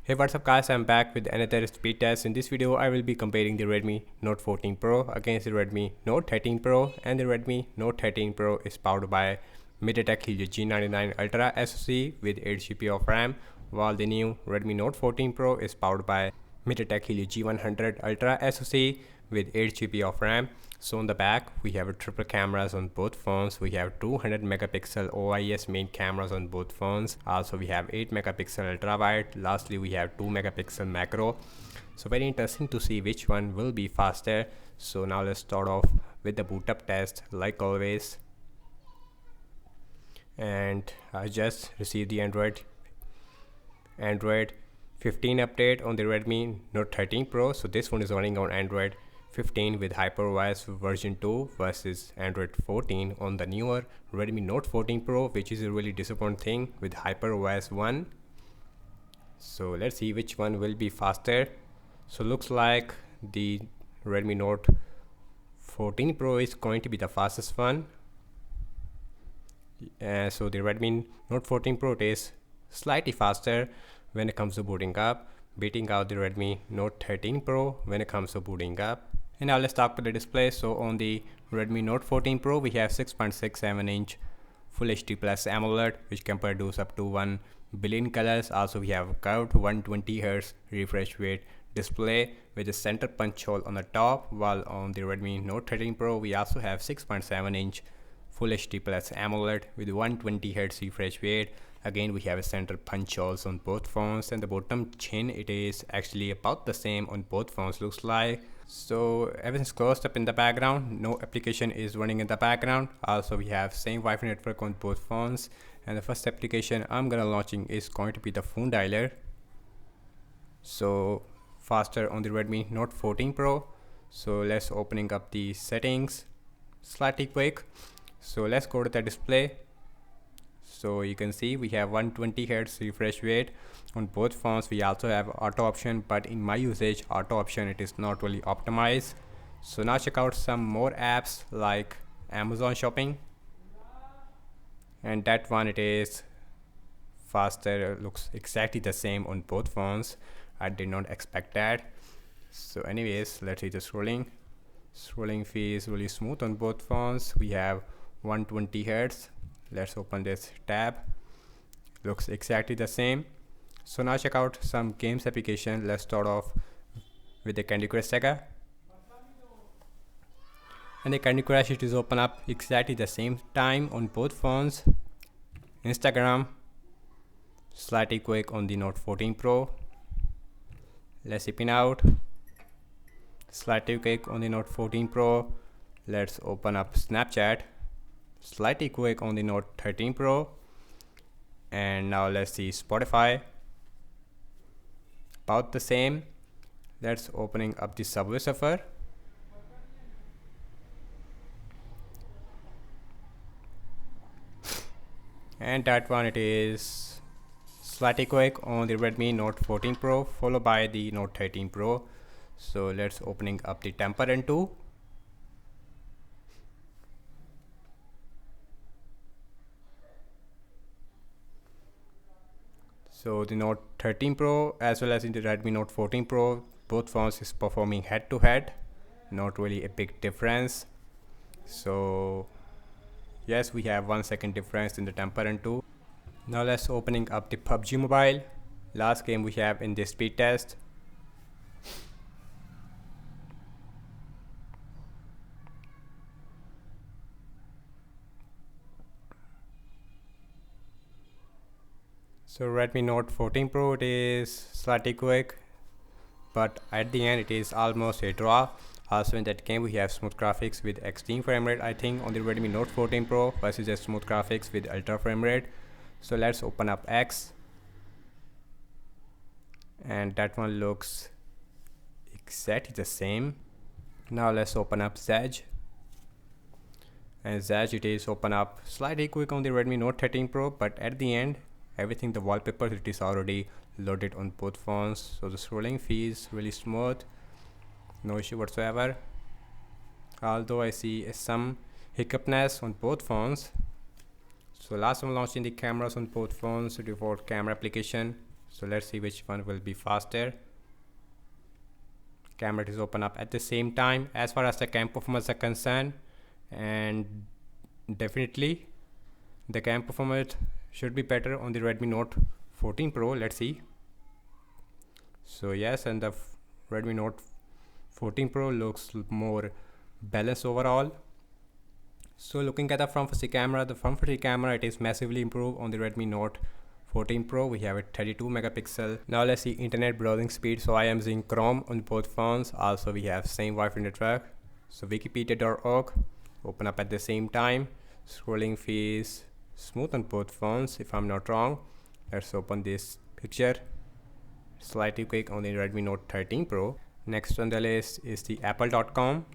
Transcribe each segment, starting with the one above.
Hey, what's up guys, I'm back with another speed test. In this video I will be comparing the Redmi Note 14 Pro against the Redmi Note 13 Pro, and the Redmi Note 13 Pro is powered by MediaTek Helio G99 Ultra SoC with 8 GB of RAM, while the new Redmi Note 14 Pro is powered by MediaTek Helio G100 Ultra SoC with 8 GB of RAM. So on the back we have a triple cameras on both phones. We have 200 megapixel OIS main cameras on both phones. Also we have 8 megapixel ultra wide. Lastly we have 2 megapixel macro. So very interesting to see which one will be faster. So now let's start off with the boot up test like always. And I just received the Android 15 update on the Redmi Note 13 Pro. So this one is running on Android 15 with HyperOS version 2 versus Android 14 on the newer Redmi Note 14 Pro, which is a really disappointing thing with HyperOS 1. So let's see which one will be faster. So looks like the Redmi Note 14 Pro is going to be the fastest one. So the Redmi Note 14 Pro is slightly faster when it comes to booting up, beating out the Redmi Note 13 Pro when it comes to booting up. And now let's talk about the display. So on the Redmi Note 14 Pro we have 6.67 inch Full HD Plus AMOLED, which can produce up to 1 billion colors. Also we have curved 120Hz refresh rate display with a center punch hole on the top, while on the Redmi Note 13 Pro we also have 6.7 inch Full HD Plus AMOLED with 120Hz refresh rate. Again we have a center punch holes on both phones, and the bottom chin, it is actually about the same on both phones looks like. So everything's closed up in the background, no application is running in the background. Also we have same Wi-Fi network on both phones, and the first application I'm gonna launching is going to be the phone dialer. So faster on the Redmi Note 14 Pro. So let's opening up the settings, slightly quick. So let's go to the display. So you can see we have 120Hz refresh rate on both phones. We also have auto option, but in my usage auto option it is not really optimized. So now check out some more apps like Amazon Shopping, and that one it is faster. It looks exactly the same on both phones. I did not expect that. So anyways, let's see the scrolling feels really smooth on both phones. We have 120Hz. Let's open this tab. Looks exactly the same. So now check out some games application. Let's start off with the Candy Crush Saga. And the Candy Crush, it is open up exactly the same time on both phones. Instagram, slightly quick on the Note 14 Pro. Let's open out, slightly quick on the Note 14 Pro. Let's open up Snapchat, slightly quick on the Note 13 Pro. And now let's see Spotify, about the same. Let's opening up the Subway Surfer. And that one it is slightly quick on the Redmi Note 14 Pro, followed by the Note 13 Pro. So let's opening up the Temper and 2. So the Note 13 Pro as well as in the Redmi Note 14 Pro, both phones is performing head to head, not really a big difference. So yes, we have 1 second difference in the Temper and 2. Now let's opening up the PUBG Mobile, last game we have in this speed test. So Redmi Note 14 Pro, it is slightly quick, but at the end it is almost a draw. Also in that game we have smooth graphics with extreme frame rate, I think, on the Redmi Note 14 Pro versus just smooth graphics with ultra frame rate. So let's open up X, and that one looks exactly the same. Now let's open up Zedge, and Zedge, it is open up slightly quick on the Redmi Note 13 Pro, but at the end everything, the wallpapers, it is already loaded on both phones. So the scrolling feels really smooth, no issue whatsoever, although I see some hiccupness on both phones. So last one launching the cameras on both phones, default camera application, So let's see which one will be faster. Camera is open up at the same time. As far as the cam performance are concerned, and definitely the cam performance should be better on the Redmi Note 14 Pro. Let's see. So yes, and the Redmi Note 14 Pro looks more balanced overall. So looking at the front facing camera, it is massively improved on the Redmi Note 14 Pro. We have a 32 megapixel. Now let's see internet browsing speed. So I am using Chrome on both phones. Also we have same Wi-Fi network. So wikipedia.org open up at the same time. Scrolling fees smooth on both phones if I'm not wrong. Let's open this picture. Slightly quick on the Redmi Note 13 Pro. Next on the list is the apple.com.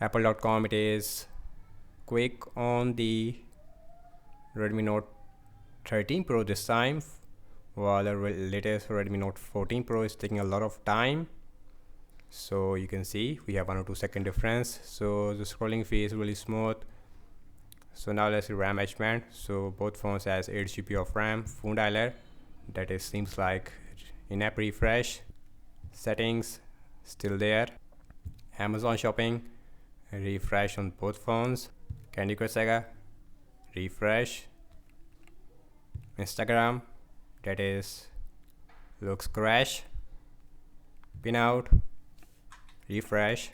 Apple.com, it is quick on the Redmi Note 13 Pro this time, while the latest Redmi Note 14 Pro is taking a lot of time. So you can see we have 1 or 2 second difference. So the scrolling fee is really smooth. So now let's see RAM management. So both phones has 8 GB of RAM. Phone dialer, that is seems like in-app refresh. Settings still there. Amazon shopping, refresh on both phones. Candy Crush Saga, refresh. Instagram, that is looks crash. Pin out, refresh.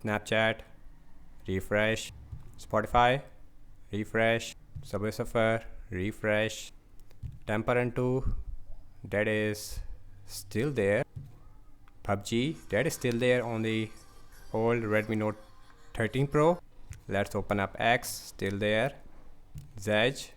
Snapchat, refresh. Spotify, refresh. Subway Surfer, refresh. Temper 2, that is still there. PUBG, that is still there on the old Redmi Note 13 Pro. Let's open up X, still there. Zedge,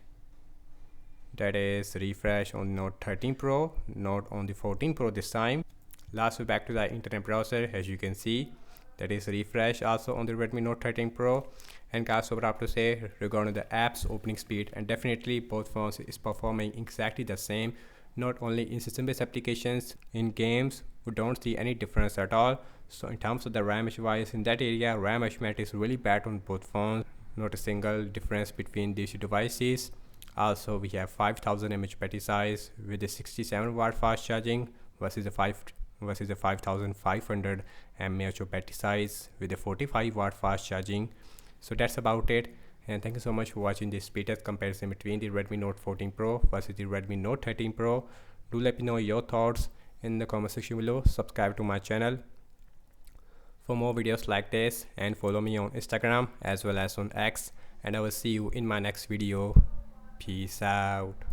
that is refresh on Note 13 Pro, not on the 14 Pro this time. Last, we back to the internet browser. As you can see, that is refresh also on the Redmi Note 13 Pro. And guys, so what I have to say regarding the apps opening speed, and definitely both phones is performing exactly the same. Not only in system-based applications, in games we don't see any difference at all. So in terms of the RAM wise, in that area RAM management is really bad on both phones. Not a single difference between these two devices. Also we have 5000 mAh battery size with a 67 watt fast charging versus a 5500 mAh of battery size with a 45 watt fast charging. So that's about it, and thank you so much for watching this speed test comparison between the Redmi Note 14 Pro versus the Redmi Note 13 Pro. Do let me know your thoughts in the comment section below. Subscribe to my channel for more videos like this, and follow me on Instagram as well as on X, and I will see you in my next video. Peace out.